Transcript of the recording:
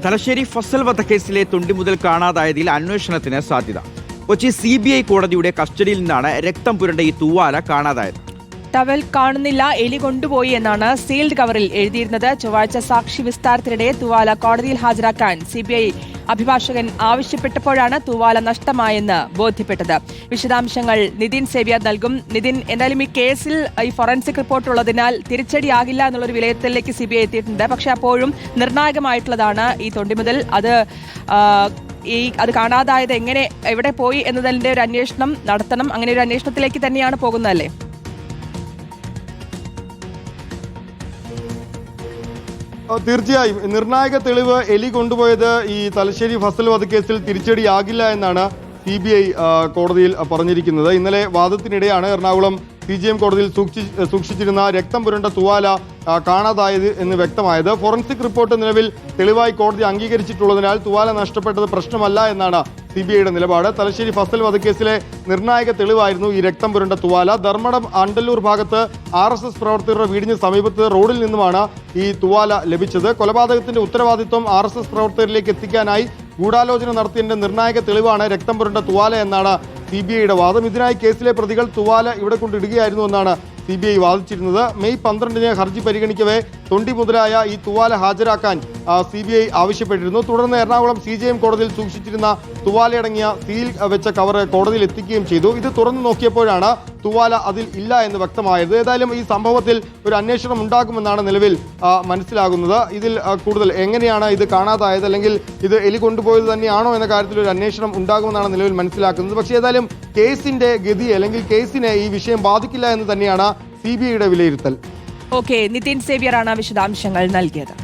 തലശ്ശേരി ഫസൽ വധക്കേസിലെ തൊണ്ടി മുതൽ കാണാതായതിൽ അന്വേഷണത്തിന് സാധ്യത. കൊച്ചി CBI കോടതിയുടെ കസ്റ്റഡിയിൽ നിന്നാണ് രക്തം പുരണ്ട ഈ തൂവാല കാണാതായത്. ടവൽ കാണുന്നില്ല, എലി കൊണ്ടുപോയി എന്നാണ് സീൽഡ് കവറിൽ എഴുതിയിരുന്നത്. ചൊവ്വാഴ്ച സാക്ഷി വിസ്താരത്തിനിടെ തൂവാല കോടതിയിൽ ഹാജരാക്കാൻ CBI അഭിഭാഷകൻ ആവശ്യപ്പെട്ടപ്പോഴാണ് തൂവാല നഷ്ടമായെന്ന് ബോധ്യപ്പെട്ടത്. വിശദാംശങ്ങൾ നിതിൻ സേവ്യർ നൽകും. നിതിൻ, എന്തായാലും ഈ കേസിൽ ഈ ഫോറൻസിക് റിപ്പോർട്ട് ഉള്ളതിനാൽ തിരിച്ചടിയാകില്ല എന്നുള്ളൊരു വിലയിരുത്തലിലേക്ക് CBI എത്തിയിട്ടുണ്ട്. പക്ഷെ അപ്പോഴും നിർണായകമായിട്ടുള്ളതാണ് ഈ തൊണ്ടിമുതൽ. അത് കാണാതായത് എവിടെ പോയി എന്നതിന്റെ ഒരു അന്വേഷണം നടത്തണം. അങ്ങനെ ഒരു അന്വേഷണത്തിലേക്ക് തന്നെയാണ് പോകുന്നതല്ലേ? തീർച്ചയായും നിർണായക തെളിവ് എലി കൊണ്ടുപോയത് ഈ തലശ്ശേരി ഫസൽ വധക്കേസിൽ തിരിച്ചടിയാകില്ല എന്നാണ് CBI കോടതിയിൽ പറഞ്ഞിരിക്കുന്നത്. ഇന്നലെ വാദത്തിനിടെയാണ് എറണാകുളം CJM കോടതിയിൽ സൂക്ഷിച്ചിരുന്ന രക്തം പുരണ്ട തൂവാല കാണാതായത് എന്ന് വ്യക്തമായത്. ഫോറൻസിക് റിപ്പോർട്ട് നിലവിൽ തെളിവായി കോടതി അംഗീകരിച്ചിട്ടുള്ളതിനാൽ തൂവാല നഷ്ടപ്പെട്ടത് പ്രശ്നമല്ല എന്നാണ് CBIയുടെ നിലപാട്. തലശ്ശേരി ഫസൽ വധക്കേസിലെ നിർണായക തെളിവായിരുന്നു ഈ രക്തം പുരണ്ട തൂവാല. ധർമ്മടം അണ്ടല്ലൂർ ഭാഗത്ത് RSS പ്രവർത്തകരുടെ വീടിന് സമീപത്ത് റോഡിൽ നിന്നുമാണ് ഈ തൂവാല ലഭിച്ചത്. കൊലപാതകത്തിന്റെ ഉത്തരവാദിത്വം RSS പ്രവർത്തകരിലേക്ക് എത്തിക്കാനായി ഗൂഢാലോചന നടത്തിയതിന്റെ നിർണായക തെളിവാണ് രക്തം പുരണ്ട തൂവാല എന്നാണ് CBIയുടെ വാദം. ഇതിനായി കേസിലെ പ്രതികൾ തൂവാല ഇവിടെ കൊണ്ടിടുകയായിരുന്നു എന്നാണ് CBI വാദിച്ചിരുന്നത്. മെയ് 12-ന് ഹർജി പരിഗണിക്കവേ തൊണ്ടി മുതലായ ഈ തൂവാല ഹാജരാക്കാൻ CBI ആവശ്യപ്പെട്ടിരുന്നു. തുടർന്ന് എറണാകുളം CJM കോടതിയിൽ സൂക്ഷിച്ചിരുന്ന തൂവാലയടങ്ങിയ സീൽ വെച്ച കവർ കോടതിയിൽ എത്തിക്കുകയും ചെയ്തു. ഇത് തുറന്നു നോക്കിയപ്പോഴാണ് തൂവാല അതിൽ ഇല്ല എന്ന് വ്യക്തമായത്. ഏതായാലും ഈ സംഭവത്തിൽ ഒരു അന്വേഷണം ഉണ്ടാകുമെന്നാണ് നിലവിൽ മനസ്സിലാകുന്നത്. ഇതിൽ കൂടുതൽ എങ്ങനെയാണ് ഇത് കാണാതായത്, അല്ലെങ്കിൽ ഇത് എലി കൊണ്ടുപോയത് തന്നെയാണോ എന്ന കാര്യത്തിൽ ഒരു അന്വേഷണം ഉണ്ടാകുമെന്നാണ് നിലവിൽ മനസ്സിലാക്കുന്നത്. പക്ഷേ ഏതായാലും കേസിന്റെ ഗതി അല്ലെങ്കിൽ കേസിനെ ഈ വിഷയം ബാധിക്കില്ല എന്ന് തന്നെയാണ് CBIയുടെ വിലയിരുത്തൽ. ഓക്കെ, നിതിൻ സേവ്യറാണ് വിശദാംശങ്ങൾ നൽകിയത്.